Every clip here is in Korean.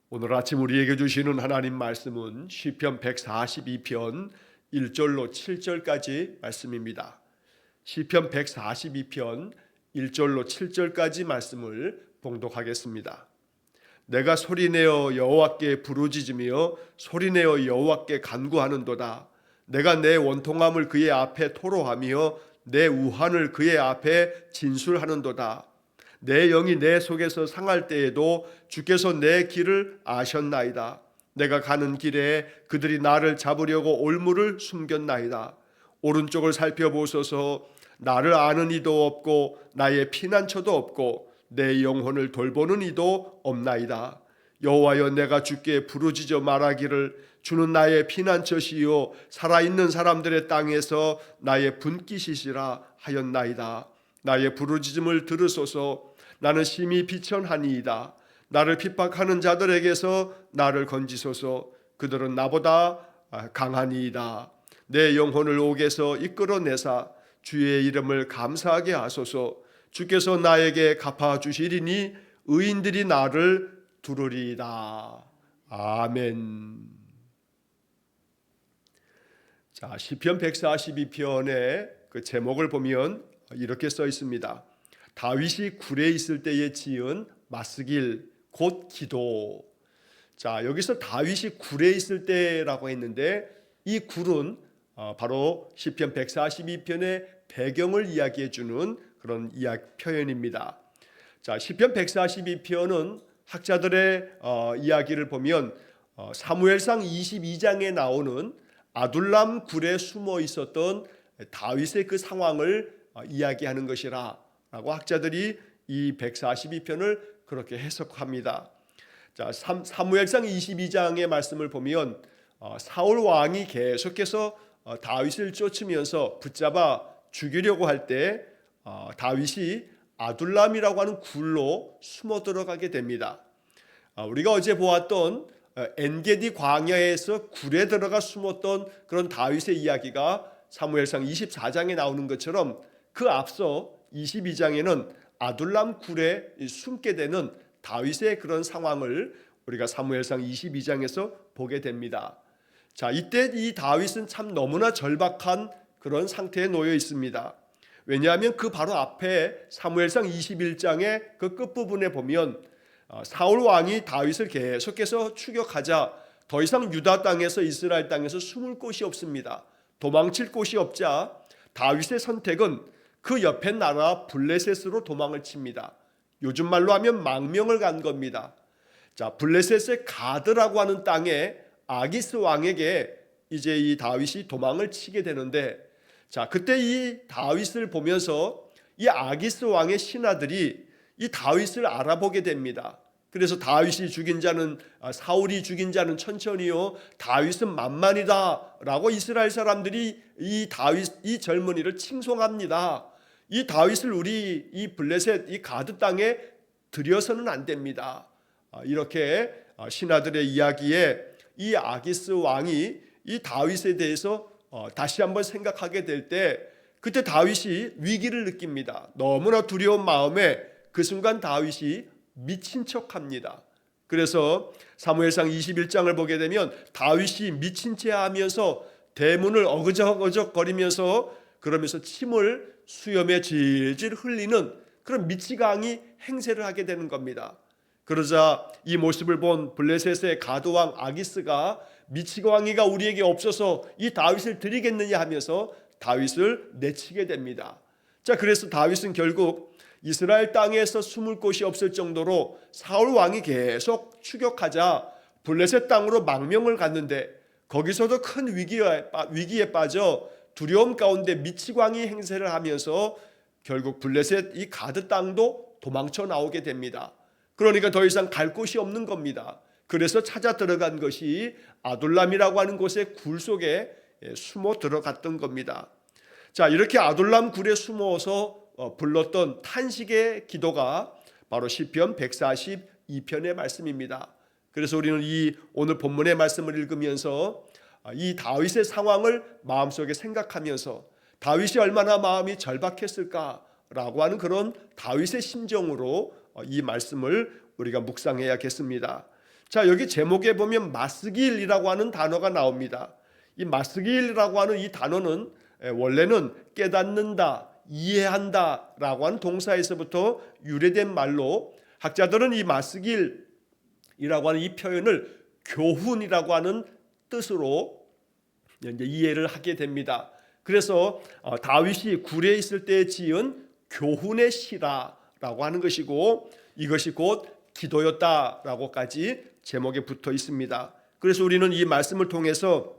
오늘 아침 우리에게 주시는 하나님 말씀은 시편 142편 1절로 7절까지 말씀입니다. 시편 142편 1절로 7절까지 말씀을 봉독하겠습니다. 내가 소리내어 여호와께 부르짖으며 소리내어 여호와께 간구하는도다. 내가 내 원통함을 그의 앞에 토로하며 내 우환을 그의 앞에 진술하는도다. 내 영이 내 속에서 상할 때에도 주께서 내 길을 아셨나이다. 내가 가는 길에 그들이 나를 잡으려고 올무를 숨겼나이다. 오른쪽을 살펴보소서. 나를 아는 이도 없고 나의 피난처도 없고 내 영혼을 돌보는 이도 없나이다. 여호와여, 내가 주께 부르짖어 말하기를 주는 나의 피난처시요 살아있는 사람들의 땅에서 나의 분깃이시라 하였나이다. 나의 부르짖음을 들으소서. 나는 심히 비천하니이다. 나를 핍박하는 자들에게서 나를 건지소서. 그들은 나보다 강하니이다. 내 영혼을 옥에서 이끌어내사 주의 이름을 감사하게 하소서. 주께서 나에게 갚아주시리니 의인들이 나를 두르리이다. 아멘. 자, 시편 142편의 그 제목을 보면 이렇게 써 있습니다. 다윗이 굴에 있을 때에 지은 맞쓰길 곧 기도. 자, 여기서 다윗이 굴에 있을 때라고 했는데 이 굴은 바로 시편 142편의 배경을 이야기해 주는 그런 표현입니다. 자, 시편 142편은 학자들의 이야기를 보면 사무엘상 22장에 나오는 아둘람 굴에 숨어 있었던 다윗의 그 상황을 이야기하는 것이라 라고 학자들이 이 142편을 그렇게 해석합니다. 자, 사무엘상 22장의 말씀을 보면 사울 왕이 계속해서 다윗을 쫓으면서 붙잡아 죽이려고 할 때 다윗이 아둘람이라고 하는 굴로 숨어 들어가게 됩니다. 우리가 어제 보았던 엔게디 광야에서 굴에 들어가 숨었던 그런 다윗의 이야기가 사무엘상 24장에 나오는 것처럼 그 앞서 22장에는 아둘람 굴에 숨게 되는 다윗의 그런 상황을 우리가 사무엘상 22장에서 보게 됩니다. 자, 이때 이 다윗은 참 너무나 절박한 그런 상태에 놓여 있습니다. 왜냐하면 그 바로 앞에 사무엘상 21장의 그 끝부분에 보면 사울 왕이 다윗을 계속해서 추격하자 더 이상 유다 땅에서 이스라엘 땅에서 숨을 곳이 없습니다. 도망칠 곳이 없자 다윗의 선택은 그 옆에 나라 블레셋으로 도망을 칩니다. 요즘 말로 하면 망명을 간 겁니다. 자, 블레셋의 가드라고 하는 땅에 아기스 왕에게 이제 이 다윗이 도망을 치게 되는데, 자, 그때 이 다윗을 보면서 이 아기스 왕의 신하들이 이 다윗을 알아보게 됩니다. 그래서 다윗이 죽인 자는 사울이 죽인 자는 천천히요, 다윗은 만만이다라고 이스라엘 사람들이 이 다윗 이 젊은이를 칭송합니다. 이 다윗을 우리 이 블레셋 이 가드 땅에 들여서는 안 됩니다. 이렇게 신하들의 이야기에 이 아기스 왕이 이 다윗에 대해서 다시 한번 생각하게 될 때 그때 다윗이 위기를 느낍니다. 너무나 두려운 마음에 그 순간 다윗이 미친 척합니다. 그래서 사무엘상 21장을 보게 되면 다윗이 미친 채 하면서 대문을 어그적어적거리면서 그러면서 침을 수염에 질질 흘리는 그런 미치광이 행세를 하게 되는 겁니다. 그러자 이 모습을 본 블레셋의 가드왕 아기스가 미치광이가 우리에게 없어서 이 다윗을 드리겠느냐 하면서 다윗을 내치게 됩니다. 자, 그래서 다윗은 결국 이스라엘 땅에서 숨을 곳이 없을 정도로 사울 왕이 계속 추격하자 블레셋 땅으로 망명을 갔는데 거기서도 큰 위기에 빠져 두려움 가운데 미치광이 행세를 하면서 결국 블레셋 이 가드 땅도 도망쳐 나오게 됩니다. 그러니까 더 이상 갈 곳이 없는 겁니다. 그래서 찾아 들어간 것이 아둘람이라고 하는 곳의 굴 속에 숨어 들어갔던 겁니다. 자, 이렇게 아둘람 굴에 숨어서 불렀던 탄식의 기도가 바로 시편 142편의 말씀입니다. 그래서 우리는 이 오늘 본문의 말씀을 읽으면서 이 다윗의 상황을 마음속에 생각하면서 다윗이 얼마나 마음이 절박했을까라고 하는 그런 다윗의 심정으로 이 말씀을 우리가 묵상해야겠습니다. 자, 여기 제목에 보면 마스길이라고 하는 단어가 나옵니다. 이 마스길이라고 하는 이 단어는 원래는 깨닫는다, 이해한다 라고 하는 동사에서부터 유래된 말로, 학자들은 이 마스길이라고 하는 이 표현을 교훈이라고 하는 뜻으로 이제 이해를 하게 됩니다. 그래서 다윗이 굴에 있을 때 지은 교훈의 시라라고 하는 것이고, 이것이 곧 기도였다라고까지 제목에 붙어 있습니다. 그래서 우리는 이 말씀을 통해서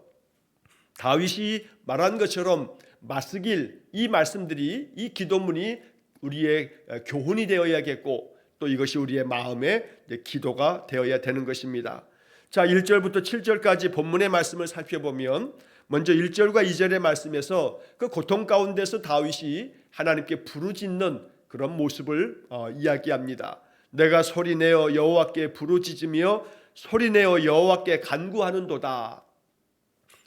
다윗이 말한 것처럼 마스길, 이 말씀들이, 이 기도문이 우리의 교훈이 되어야겠고, 또 이것이 우리의 마음의 기도가 되어야 되는 것입니다. 자, 1절부터 7절까지 본문의 말씀을 살펴보면, 먼저 1절과 2절의 말씀에서 그 고통 가운데서 다윗이 하나님께 부르짖는 그런 모습을 이야기합니다. 내가 소리내어 여호와께 부르짖으며 소리내어 여호와께 간구하는도다.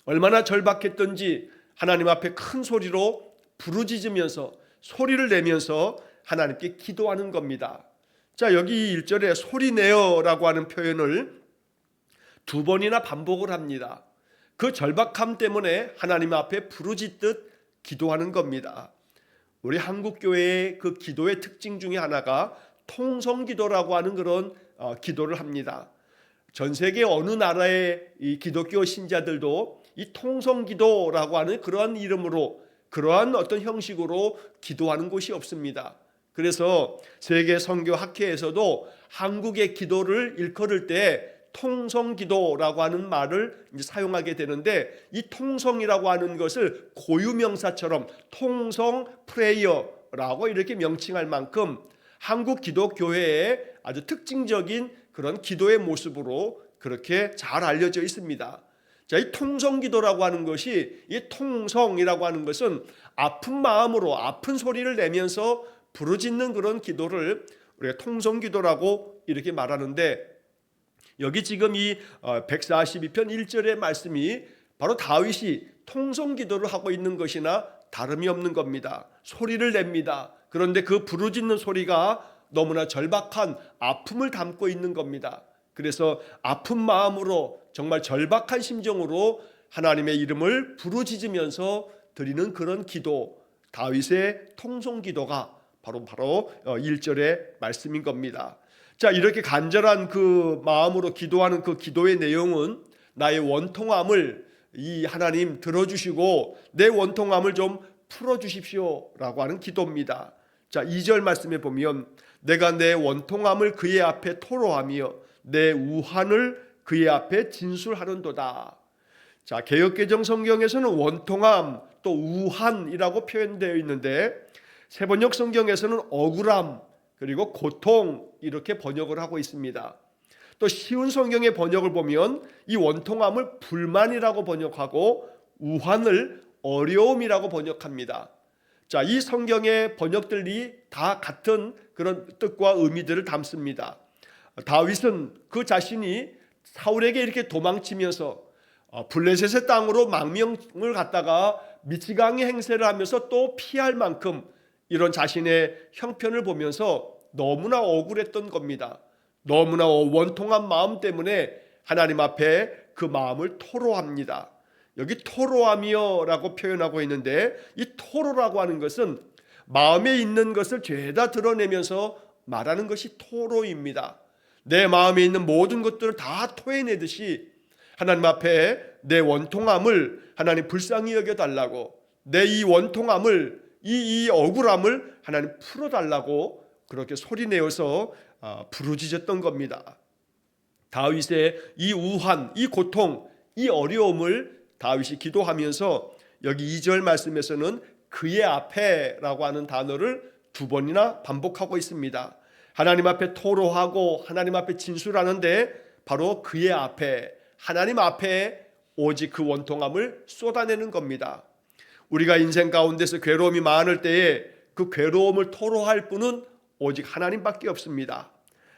얼마나 절박했던지 하나님 앞에 큰 소리로 부르짖으면서, 소리를 내면서 하나님께 기도하는 겁니다. 자, 여기 1절에 소리내어라고 하는 표현을 두 번이나 반복을 합니다. 그 절박함 때문에 하나님 앞에 부르짖듯 기도하는 겁니다. 우리 한국교회의 그 기도의 특징 중에 하나가 통성기도라고 하는 그런 기도를 합니다. 전 세계 어느 나라의 이 기독교 신자들도 이 통성기도라고 하는 그러한 이름으로, 그러한 어떤 형식으로 기도하는 곳이 없습니다. 그래서 세계 선교 학회에서도 한국의 기도를 일컬을 때 통성기도라고 하는 말을 이제 사용하게 되는데, 이 통성이라고 하는 것을 고유명사처럼 통성 프레이어라고 이렇게 명칭할 만큼 한국 기독교회의 아주 특징적인 그런 기도의 모습으로 그렇게 잘 알려져 있습니다. 자, 이 통성기도라고 하는 것이, 이 통성이라고 하는 것은 아픈 마음으로 아픈 소리를 내면서 부르짖는 그런 기도를 우리가 통성기도라고 이렇게 말하는데, 여기 지금 이 142편 1절의 말씀이 바로 다윗이 통성기도를 하고 있는 것이나 다름이 없는 겁니다. 소리를 냅니다. 그런데 그 부르짖는 소리가 너무나 절박한 아픔을 담고 있는 겁니다. 그래서 아픈 마음으로, 정말 절박한 심정으로 하나님의 이름을 부르짖으면서 드리는 그런 기도, 다윗의 통성기도가 바로 1절의 말씀인 겁니다. 자, 이렇게 간절한 그 마음으로 기도하는 그 기도의 내용은 나의 원통함을 이 하나님 들어주시고 내 원통함을 좀 풀어주십시오 라고 하는 기도입니다. 자, 2절 말씀에 보면 내가 내 원통함을 그의 앞에 토로하며 내 우환을 그의 앞에 진술하는도다. 자, 개역개정 성경에서는 원통함 또 우환이라고 표현되어 있는데, 세번역 성경에서는 억울함 그리고 고통 이렇게 번역을 하고 있습니다. 또 쉬운 성경의 번역을 보면 이 원통함을 불만이라고 번역하고 우환을 어려움이라고 번역합니다. 자, 이 성경의 번역들이 다 같은 그런 뜻과 의미들을 담습니다. 다윗은 그 자신이 사울에게 이렇게 도망치면서 블레셋의 땅으로 망명을 갔다가 미치광이 행세를 하면서 또 피할 만큼 이런 자신의 형편을 보면서 너무나 억울했던 겁니다. 너무나 원통한 마음 때문에 하나님 앞에 그 마음을 토로합니다. 여기 토로하며 라고 표현하고 있는데, 이 토로라고 하는 것은 마음에 있는 것을 죄다 드러내면서 말하는 것이 토로입니다. 내 마음에 있는 모든 것들을 다 토해내듯이 하나님 앞에 내 원통함을 하나님 불쌍히 여겨달라고, 내 이 원통함을, 이 억울함을 하나님 풀어달라고 그렇게 소리내어서 부르짖었던 겁니다. 다윗의 이 우한, 이 고통, 이 어려움을 다윗이 기도하면서 여기 2절 말씀에서는 그의 앞에라고 하는 단어를 두 번이나 반복하고 있습니다. 하나님 앞에 토로하고 하나님 앞에 진술하는데 바로 그의 앞에, 하나님 앞에 오직 그 원통함을 쏟아내는 겁니다. 우리가 인생 가운데서 괴로움이 많을 때에 그 괴로움을 토로할 분은 오직 하나님밖에 없습니다.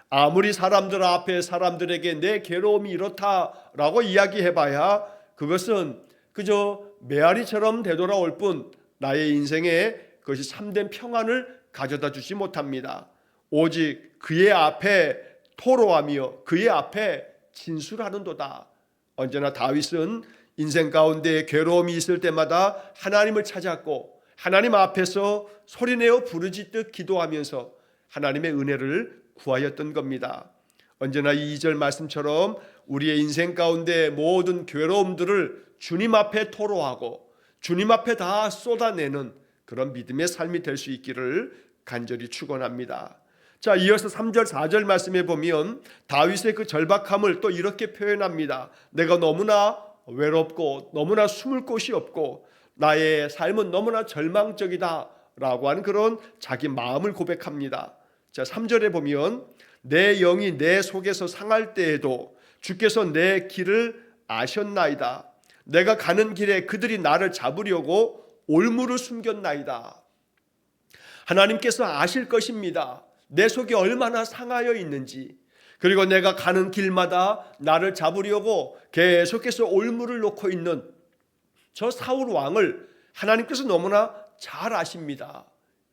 아무리 사람들 앞에 사람들에게 내 괴로움이 이렇다라고 이야기해봐야 그것은 그저 메아리처럼 되돌아올 뿐 나의 인생에 그것이 참된 평안을 가져다 주지 못합니다. 오직 그의 앞에 토로하며 그의 앞에 진술하는도다. 언제나 다윗은 인생 가운데 괴로움이 있을 때마다 하나님을 찾았고 하나님 앞에서 소리내어 부르짖듯 기도하면서 하나님의 은혜를 구하였던 겁니다. 언제나 이 2절 말씀처럼 우리의 인생 가운데 모든 괴로움들을 주님 앞에 토로하고 주님 앞에 다 쏟아내는 그런 믿음의 삶이 될 수 있기를 간절히 축원합니다. 자, 이어서 3절 4절 말씀에 보면 다윗의 그 절박함을 또 이렇게 표현합니다. 내가 너무나 외롭고 너무나 숨을 곳이 없고 나의 삶은 너무나 절망적이다 라고 하는 그런 자기 마음을 고백합니다. 자, 3절에 보면 내 영이 내 속에서 상할 때에도 주께서 내 길을 아셨나이다. 내가 가는 길에 그들이 나를 잡으려고 올무를 숨겼나이다. 하나님께서 아실 것입니다. 내 속이 얼마나 상하여 있는지, 그리고 내가 가는 길마다 나를 잡으려고 계속해서 올무를 놓고 있는 저 사울 왕을 하나님께서 너무나 잘 아십니다.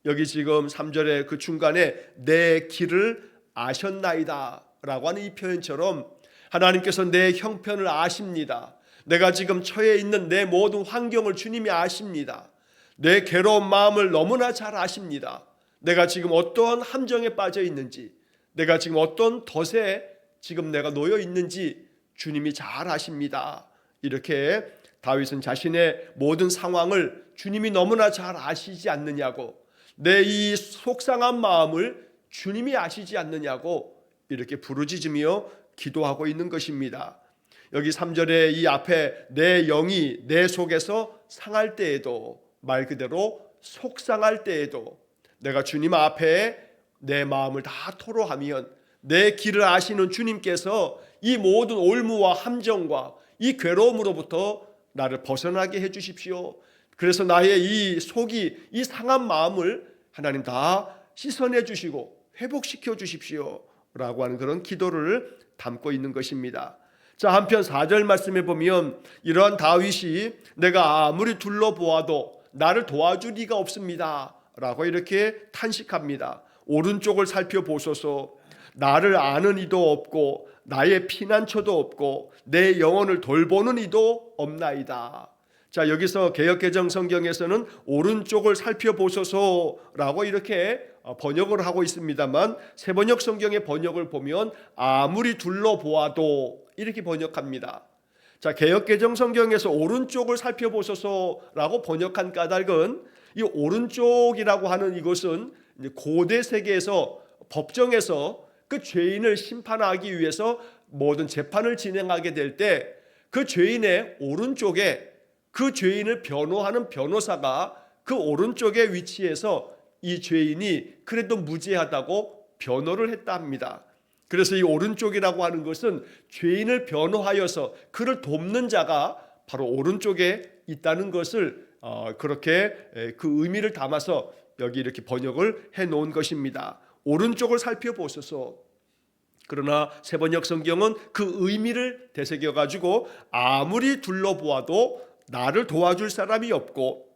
여기 지금 3절의 그 중간에 내 길을 아셨나이다 라고 하는 이 표현처럼 하나님께서 내 형편을 아십니다. 내가 지금 처해 있는 내 모든 환경을 주님이 아십니다. 내 괴로운 마음을 너무나 잘 아십니다. 내가 지금 어떠한 함정에 빠져 있는지, 내가 지금 어떤 덫에 지금 내가 놓여 있는지 주님이 잘 아십니다. 이렇게 다윗은 자신의 모든 상황을 주님이 너무나 잘 아시지 않느냐고, 내 이 속상한 마음을 주님이 아시지 않느냐고 이렇게 부르짖으며 기도하고 있는 것입니다. 여기 3절에 이 앞에 내 영이 내 속에서 상할 때에도, 말 그대로 속상할 때에도 내가 주님 앞에 내 마음을 다 토로하면 내 길을 아시는 주님께서 이 모든 올무와 함정과 이 괴로움으로부터 나를 벗어나게 해 주십시오. 그래서 나의 이 속이, 이 상한 마음을 하나님 다 씻어내 주시고 회복시켜 주십시오 라고 하는 그런 기도를 담고 있는 것입니다. 자, 한편 4절 말씀에 보면 이러한 다윗이 내가 아무리 둘러보아도 나를 도와줄 리가 없습니다 라고 이렇게 탄식합니다. 오른쪽을 살펴보소서. 나를 아는 이도 없고 나의 피난처도 없고 내 영혼을 돌보는 이도 없나이다. 자, 여기서 개역개정 성경에서는 오른쪽을 살펴보소서라고 이렇게 번역을 하고 있습니다만 새번역 성경의 번역을 보면 아무리 둘러보아도 이렇게 번역합니다. 자, 개역개정 성경에서 오른쪽을 살펴보소서라고 번역한 까닭은 이 오른쪽이라고 하는 이것은 고대 세계에서 법정에서 그 죄인을 심판하기 위해서 모든 재판을 진행하게 될 때 그 죄인의 오른쪽에 그 죄인을 변호하는 변호사가 그 오른쪽에 위치해서 이 죄인이 그래도 무죄하다고 변호를 했다 합니다. 그래서 이 오른쪽이라고 하는 것은 죄인을 변호하여서 그를 돕는 자가 바로 오른쪽에 있다는 것을 그렇게 그 의미를 담아서 여기 이렇게 번역을 해 놓은 것입니다. 오른쪽을 살펴보소서. 그러나 새번역 성경은 그 의미를 되새겨 가지고 아무리 둘러보아도 나를 도와줄 사람이 없고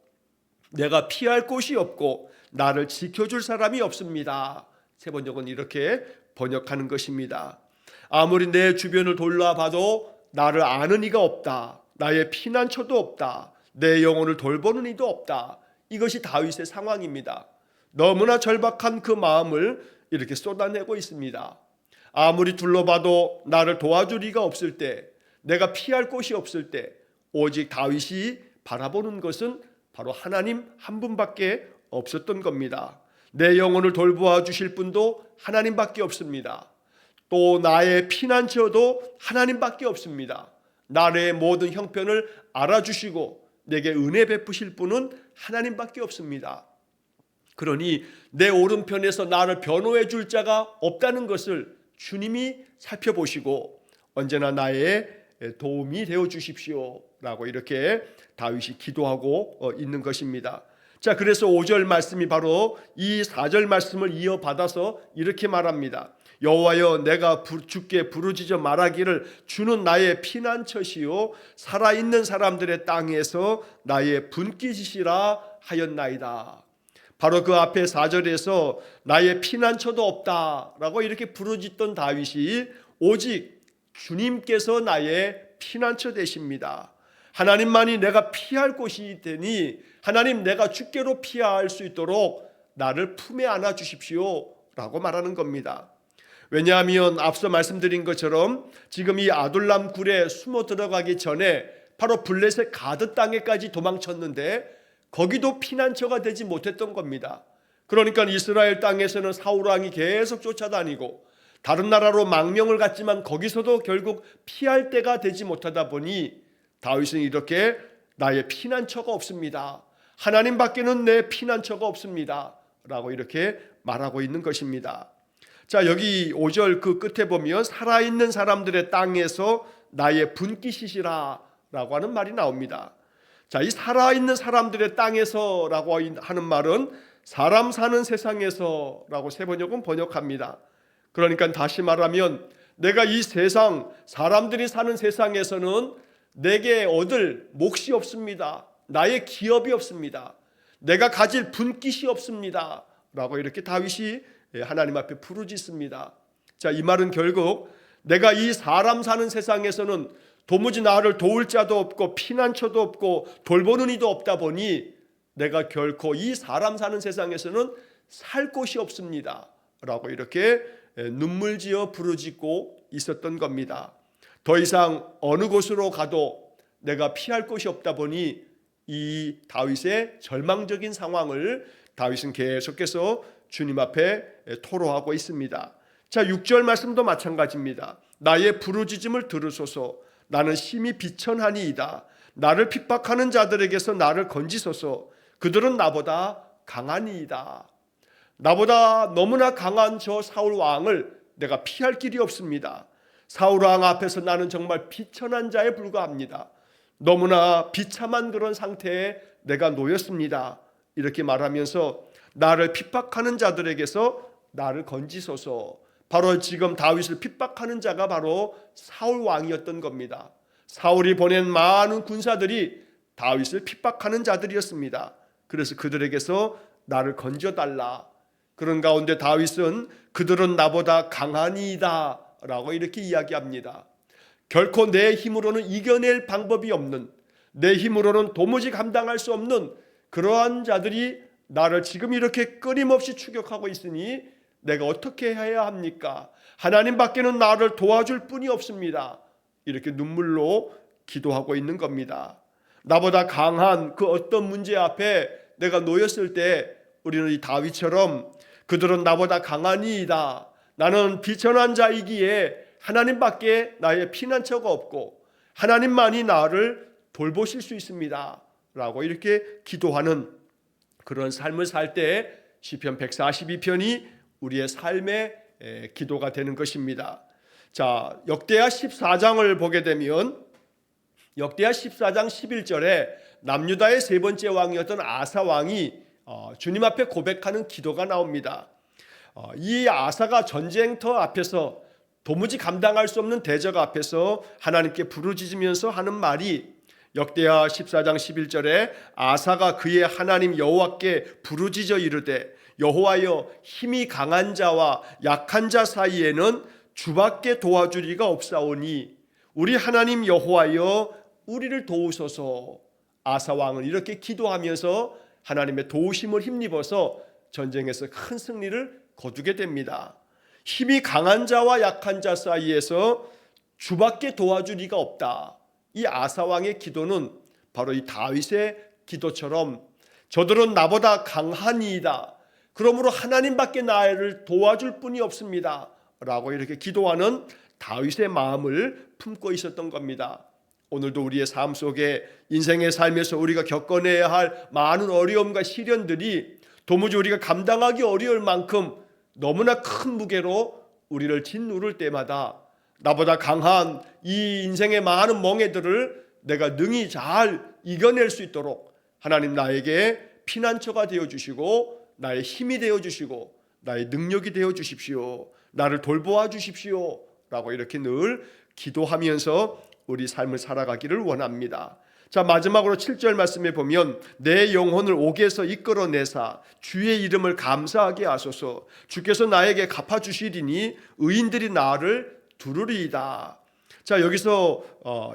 내가 피할 곳이 없고 나를 지켜줄 사람이 없습니다. 새번역은 이렇게 번역하는 것입니다. 아무리 내 주변을 돌아봐도 나를 아는 이가 없다. 나의 피난처도 없다. 내 영혼을 돌보는 이도 없다. 이것이 다윗의 상황입니다. 너무나 절박한 그 마음을 이렇게 쏟아내고 있습니다. 아무리 둘러봐도 나를 도와줄 이가 없을 때, 내가 피할 곳이 없을 때 오직 다윗이 바라보는 것은 바로 하나님 한 분밖에 없었던 겁니다. 내 영혼을 돌보아 주실 분도 하나님밖에 없습니다. 또 나의 피난처도 하나님밖에 없습니다. 나의 모든 형편을 알아주시고 내게 은혜 베푸실 분은 하나님밖에 없습니다. 그러니 내 오른편에서 나를 변호해 줄 자가 없다는 것을 주님이 살펴보시고 언제나 나의 도움이 되어 주십시오 라고 이렇게 다윗이 기도하고 있는 것입니다. 자, 그래서 5절 말씀이 바로 이 4절 말씀을 이어받아서 이렇게 말합니다. 여호와여, 내가 주께 부르짖어 말하기를 주는 나의 피난처시요 살아있는 사람들의 땅에서 나의 분깃이시라 하였나이다. 바로 그 앞에 4절에서 나의 피난처도 없다라고 이렇게 부르짖던 다윗이 오직 주님께서 나의 피난처 되십니다. 하나님만이 내가 피할 곳이 되니 하나님 내가 주께로 피할 수 있도록 나를 품에 안아 주십시오 라고 말하는 겁니다. 왜냐하면 앞서 말씀드린 것처럼 지금 이 아둘람 굴에 숨어 들어가기 전에 바로 블레셋 가드 땅에까지 도망쳤는데 거기도 피난처가 되지 못했던 겁니다. 그러니까 이스라엘 땅에서는 사울 왕이 계속 쫓아다니고 다른 나라로 망명을 갔지만 거기서도 결국 피할 데가 되지 못하다 보니 다윗은 이렇게 나의 피난처가 없습니다. 하나님 밖에는 내 피난처가 없습니다 라고 이렇게 말하고 있는 것입니다. 자, 여기 5절 그 끝에 보면 살아있는 사람들의 땅에서 나의 분깃이시라 라고 하는 말이 나옵니다. 자, 이 살아있는 사람들의 땅에서 라고 하는 말은 사람 사는 세상에서 라고 세번역은 번역합니다. 그러니까 다시 말하면 내가 이 세상 사람들이 사는 세상에서는 내게 얻을 몫이 없습니다. 나의 기업이 없습니다. 내가 가질 분깃이 없습니다 라고 이렇게 다윗이 하나님 앞에 부르짖습니다. 자, 이 말은 결국 내가 이 사람 사는 세상에서는 도무지 나를 도울 자도 없고 피난처도 없고 돌보는 이도 없다 보니 내가 결코 이 사람 사는 세상에서는 살 곳이 없습니다 라고 이렇게 눈물지어 부르짖고 있었던 겁니다. 더 이상 어느 곳으로 가도 내가 피할 곳이 없다 보니 이 다윗의 절망적인 상황을 다윗은 계속해서 주님 앞에 토로하고 있습니다. 자, 6절 말씀도 마찬가지입니다. 나의 부르짖음을 들으소서. 나는 심히 비천하니이다. 나를 핍박하는 자들에게서 나를 건지소서. 그들은 나보다 강하니이다. 나보다 너무나 강한 저 사울 왕을 내가 피할 길이 없습니다. 사울 왕 앞에서 나는 정말 비천한 자에 불과합니다. 너무나 비참한 그런 상태에 내가 놓였습니다. 이렇게 말하면서 나를 핍박하는 자들에게서 나를 건지소서. 바로 지금 다윗을 핍박하는 자가 바로 사울 왕이었던 겁니다. 사울이 보낸 많은 군사들이 다윗을 핍박하는 자들이었습니다. 그래서 그들에게서 나를 건져달라. 그런 가운데 다윗은 그들은 나보다 강하니이다 라고 이렇게 이야기합니다. 결코 내 힘으로는 이겨낼 방법이 없는, 내 힘으로는 도무지 감당할 수 없는 그러한 자들이 나를 지금 이렇게 끊임없이 추격하고 있으니 내가 어떻게 해야 합니까? 하나님 밖에는 나를 도와줄 분이 없습니다. 이렇게 눈물로 기도하고 있는 겁니다. 나보다 강한 그 어떤 문제 앞에 내가 놓였을 때 우리는 이 다윗처럼 그들은 나보다 강하니이다. 나는 비천한 자이기에 하나님밖에 나의 피난처가 없고 하나님만이 나를 돌보실 수 있습니다 라고 이렇게 기도하는 그런 삶을 살 때 시편 142편이 우리의 삶의 기도가 되는 것입니다. 자, 역대하 14장을 보게 되면 역대하 14장 11절에 남유다의 세 번째 왕이었던 아사 왕이 주님 앞에 고백하는 기도가 나옵니다. 이 아사가 전쟁터 앞에서 도무지 감당할 수 없는 대적 앞에서 하나님께 부르짖으면서 하는 말이 역대하 14장 11절에 아사가 그의 하나님 여호와께 부르짖어 이르되 여호와여 힘이 강한 자와 약한 자 사이에는 주밖에 도와줄 이가 없사오니 우리 하나님 여호와여 우리를 도우소서. 아사 왕은 이렇게 기도하면서 하나님의 도우심을 힘입어서 전쟁에서 큰 승리를 거두게 됩니다. 힘이 강한 자와 약한 자 사이에서 주밖에 도와줄 이가 없다. 이 아사 왕의 기도는 바로 이 다윗의 기도처럼 저들은 나보다 강하니이다. 그러므로 하나님밖에 나를 도와줄 분이 없습니다 라고 이렇게 기도하는 다윗의 마음을 품고 있었던 겁니다. 오늘도 우리의 삶 속에 인생의 삶에서 우리가 겪어내야 할 많은 어려움과 시련들이 도무지 우리가 감당하기 어려울 만큼 너무나 큰 무게로 우리를 짓누를 때마다 나보다 강한 이 인생의 많은 멍에들을 내가 능히 잘 이겨낼 수 있도록 하나님 나에게 피난처가 되어주시고 나의 힘이 되어주시고 나의 능력이 되어주십시오. 나를 돌보아 주십시오 라고 이렇게 늘 기도하면서 우리 삶을 살아가기를 원합니다. 자, 마지막으로 7절 말씀에 보면 내 영혼을 옥에서 이끌어내사 주의 이름을 감사하게 하소서. 주께서 나에게 갚아주시리니 의인들이 나를 두르리이다. 자, 여기서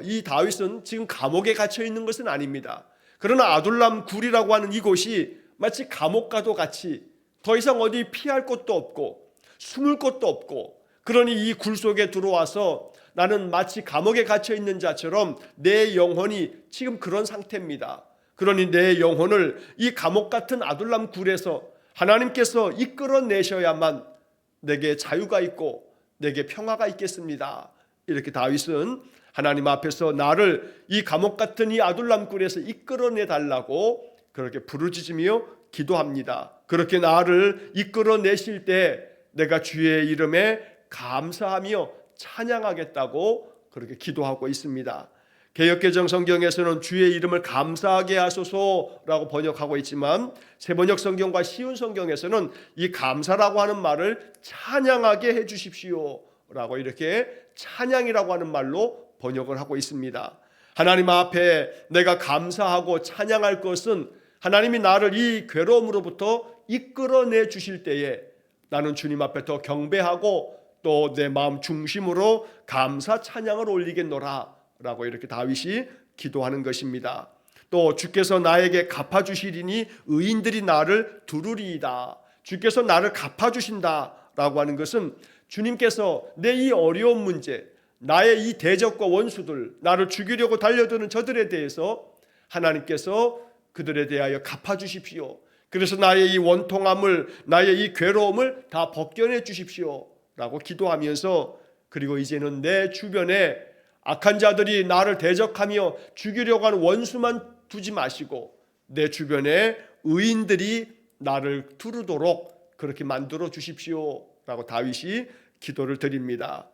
이 다윗은 지금 감옥에 갇혀 있는 것은 아닙니다. 그러나 아둘람 굴이라고 하는 이곳이 마치 감옥과도 같이 더 이상 어디 피할 곳도 없고 숨을 곳도 없고, 그러니 이 굴 속에 들어와서 나는 마치 감옥에 갇혀 있는 자처럼 내 영혼이 지금 그런 상태입니다. 그러니 내 영혼을 이 감옥 같은 아둘람 굴에서 하나님께서 이끌어내셔야만 내게 자유가 있고 내게 평화가 있겠습니다. 이렇게 다윗은 하나님 앞에서 나를 이 감옥 같은 이 아둘람 굴에서 이끌어내 달라고 그렇게 부르짖으며 기도합니다. 그렇게 나를 이끌어내실 때 내가 주의 이름에 감사하며 찬양하겠다고 그렇게 기도하고 있습니다. 개역개정 성경에서는 주의 이름을 감사하게 하소서라고 번역하고 있지만 새번역 성경과 쉬운 성경에서는 이 감사라고 하는 말을 찬양하게 해주십시오 라고 이렇게 찬양이라고 하는 말로 번역을 하고 있습니다. 하나님 앞에 내가 감사하고 찬양할 것은 하나님이 나를 이 괴로움으로부터 이끌어내 주실 때에 나는 주님 앞에 더 경배하고 또 내 마음 중심으로 감사 찬양을 올리겠노라 라고 이렇게 다윗이 기도하는 것입니다. 또 주께서 나에게 갚아주시리니 의인들이 나를 두루리이다. 주께서 나를 갚아주신다 라고 하는 것은 주님께서 내 이 어려운 문제, 나의 이 대적과 원수들, 나를 죽이려고 달려드는 저들에 대해서 하나님께서 그들에 대하여 갚아주십시오. 그래서 나의 이 원통함을, 나의 이 괴로움을 다 벗겨내 주십시오 라고 기도하면서, 그리고 이제는 내 주변에 악한 자들이 나를 대적하며 죽이려고 하는 원수만 두지 마시고 내 주변에 의인들이 나를 두르도록 그렇게 만들어 주십시오 라고 다윗이 기도를 드립니다.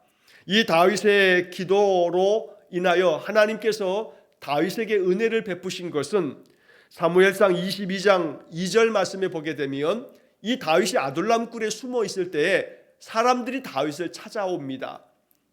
이 다윗의 기도로 인하여 하나님께서 다윗에게 은혜를 베푸신 것은 사무엘상 22장 2절 말씀에 보게 되면 이 다윗이 아둘람 굴에 숨어 있을 때에 사람들이 다윗을 찾아옵니다.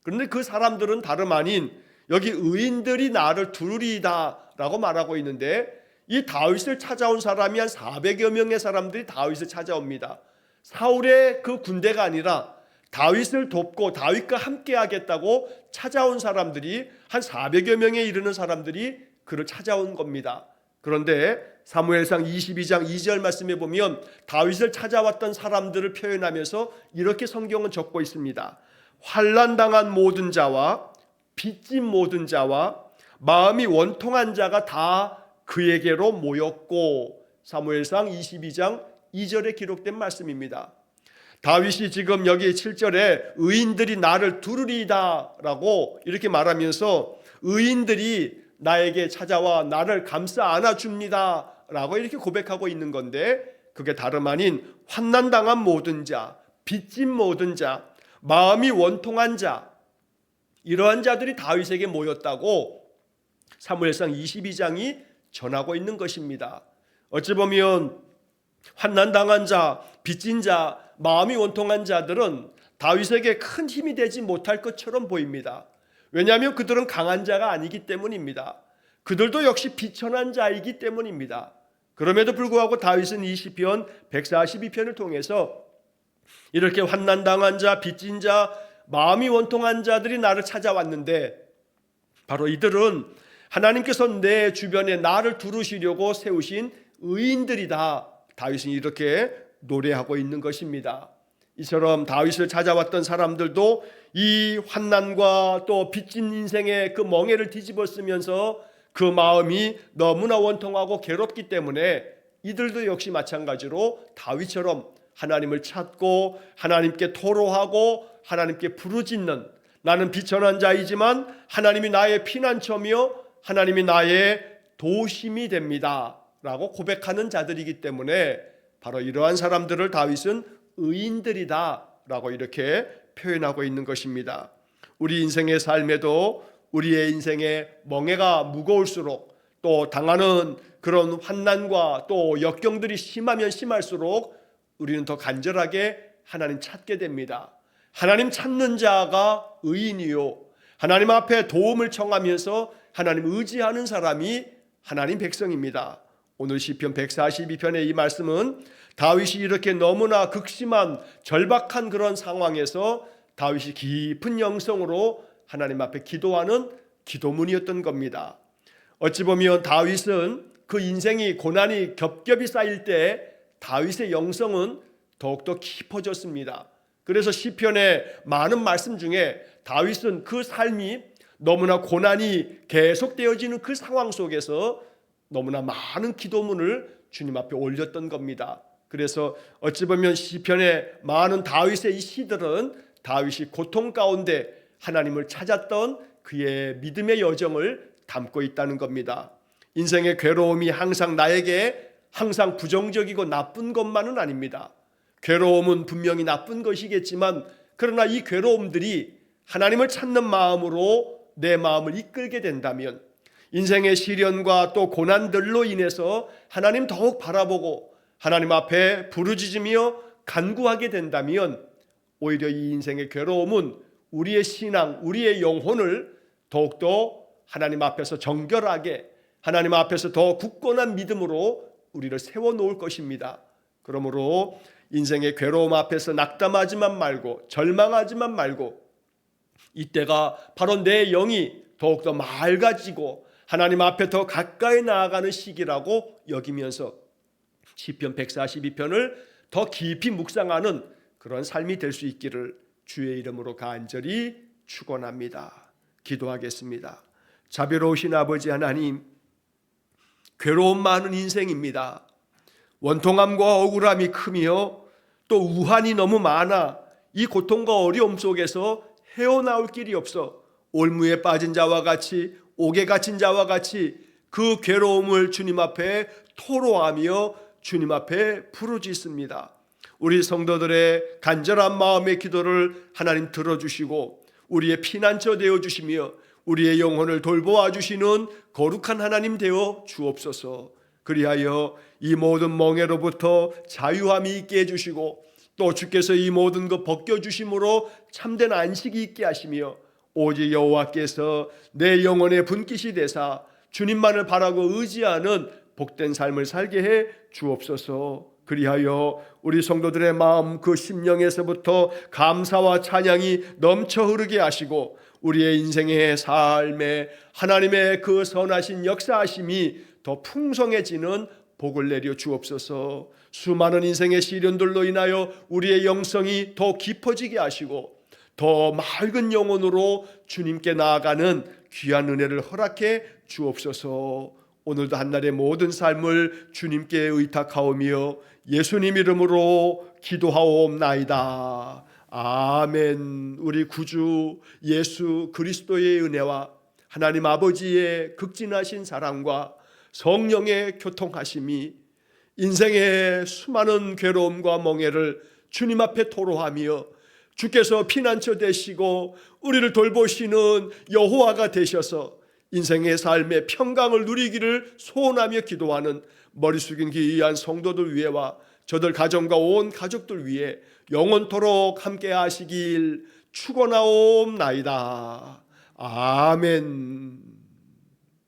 그런데 그 사람들은 다름 아닌 여기 의인들이 나를 두루리이다 라고 말하고 있는데, 이 다윗을 찾아온 사람이 한 400여 명의 사람들이 다윗을 찾아옵니다. 사울의 그 군대가 아니라 다윗을 돕고 다윗과 함께 하겠다고 찾아온 사람들이 한 400여 명에 이르는 사람들이 그를 찾아온 겁니다. 그런데 사무엘상 22장 2절 말씀에 보면 다윗을 찾아왔던 사람들을 표현하면서 이렇게 성경은 적고 있습니다. 환난당한 모든 자와 빚진 모든 자와 마음이 원통한 자가 다 그에게로 모였고, 사무엘상 22장 2절에 기록된 말씀입니다. 다윗이 지금 여기 7절에 의인들이 나를 두루리이다 라고 이렇게 말하면서 의인들이 나에게 찾아와 나를 감싸 안아줍니다 라고 이렇게 고백하고 있는 건데, 그게 다름 아닌 환난당한 모든 자, 빚진 모든 자, 마음이 원통한 자, 이러한 자들이 다윗에게 모였다고 사무엘상 22장이 전하고 있는 것입니다. 어찌 보면 환난당한 자, 빚진 자, 마음이 원통한 자들은 다윗에게 큰 힘이 되지 못할 것처럼 보입니다. 왜냐하면 그들은 강한 자가 아니기 때문입니다. 그들도 역시 비천한 자이기 때문입니다. 그럼에도 불구하고 다윗은 이 시편 142편을 통해서 이렇게 환난당한 자, 빚진 자, 마음이 원통한 자들이 나를 찾아왔는데 바로 이들은 하나님께서 내 주변에 나를 두르시려고 세우신 의인들이다. 다윗은 이렇게 노래하고 있는 것입니다. 이처럼 다윗을 찾아왔던 사람들도 이 환난과 또 빚진 인생의 그 멍에를 뒤집어 쓰면서 그 마음이 너무나 원통하고 괴롭기 때문에 이들도 역시 마찬가지로 다윗처럼 하나님을 찾고 하나님께 토로하고 하나님께 부르짖는, 나는 비천한 자이지만 하나님이 나의 피난처며 하나님이 나의 도심이 됩니다 라고 고백하는 자들이기 때문에 바로 이러한 사람들을 다윗은 의인들이다 라고 이렇게 표현하고 있는 것입니다. 우리 인생의 삶에도 우리의 인생의 멍에가 무거울수록 또 당하는 그런 환난과 또 역경들이 심하면 심할수록 우리는 더 간절하게 하나님 찾게 됩니다. 하나님 찾는 자가 의인이요, 하나님 앞에 도움을 청하면서 하나님 의지하는 사람이 하나님 백성입니다. 오늘 시편 142편의 이 말씀은 다윗이 이렇게 너무나 극심한 절박한 그런 상황에서 다윗이 깊은 영성으로 하나님 앞에 기도하는 기도문이었던 겁니다. 어찌 보면 다윗은 그 인생이 고난이 겹겹이 쌓일 때 다윗의 영성은 더욱더 깊어졌습니다. 그래서 시편의 많은 말씀 중에 다윗은 그 삶이 너무나 고난이 계속되어지는 그 상황 속에서 너무나 많은 기도문을 주님 앞에 올렸던 겁니다. 그래서 어찌 보면 시편의 많은 다윗의 이 시들은 다윗이 고통 가운데 하나님을 찾았던 그의 믿음의 여정을 담고 있다는 겁니다. 인생의 괴로움이 항상 나에게 항상 부정적이고 나쁜 것만은 아닙니다. 괴로움은 분명히 나쁜 것이겠지만 그러나 이 괴로움들이 하나님을 찾는 마음으로 내 마음을 이끌게 된다면, 인생의 시련과 또 고난들로 인해서 하나님 더욱 바라보고 하나님 앞에 부르짖으며 간구하게 된다면, 오히려 이 인생의 괴로움은 우리의 신앙, 우리의 영혼을 더욱더 하나님 앞에서 정결하게, 하나님 앞에서 더 굳건한 믿음으로 우리를 세워놓을 것입니다. 그러므로 인생의 괴로움 앞에서 낙담하지만 말고 절망하지만 말고, 이때가 바로 내 영이 더욱더 맑아지고 하나님 앞에 더 가까이 나아가는 시기라고 여기면서 시편 142편을 더 깊이 묵상하는 그런 삶이 될 수 있기를 주의 이름으로 간절히 축원합니다. 기도하겠습니다. 자비로우신 아버지 하나님, 괴로움 많은 인생입니다. 원통함과 억울함이 크며 또 우환이 너무 많아 이 고통과 어려움 속에서 헤어나올 길이 없어 올무에 빠진 자와 같이, 옥에 갇힌 자와 같이 그 괴로움을 주님 앞에 토로하며 주님 앞에 부르짖습니다. 우리 성도들의 간절한 마음의 기도를 하나님 들어주시고 우리의 피난처 되어주시며 우리의 영혼을 돌보아 주시는 거룩한 하나님 되어 주옵소서. 그리하여 이 모든 멍에로부터 자유함이 있게 해주시고 또 주께서 이 모든 것 벗겨주심으로 참된 안식이 있게 하시며 오직 여호와께서 내 영혼의 분깃이 되사 주님만을 바라고 의지하는 복된 삶을 살게 해 주옵소서. 그리하여 우리 성도들의 마음 그 심령에서부터 감사와 찬양이 넘쳐 흐르게 하시고 우리의 인생의 삶에 하나님의 그 선하신 역사하심이 더 풍성해지는 복을 내려 주옵소서. 수많은 인생의 시련들로 인하여 우리의 영성이 더 깊어지게 하시고 더 맑은 영혼으로 주님께 나아가는 귀한 은혜를 허락해 주옵소서. 오늘도 한날의 모든 삶을 주님께 의탁하오며 예수님 이름으로 기도하옵나이다. 아멘. 우리 구주 예수 그리스도의 은혜와 하나님 아버지의 극진하신 사랑과 성령의 교통하심이 인생의 수많은 괴로움과 멍에를 주님 앞에 토로하며 주께서 피난처 되시고 우리를 돌보시는 여호와가 되셔서 인생의 삶의 평강을 누리기를 소원하며 기도하는 머리 숙인 귀한 성도들 위해와 저들 가정과 온 가족들 위해 영원토록 함께 하시길 축원하옵나이다. 아멘.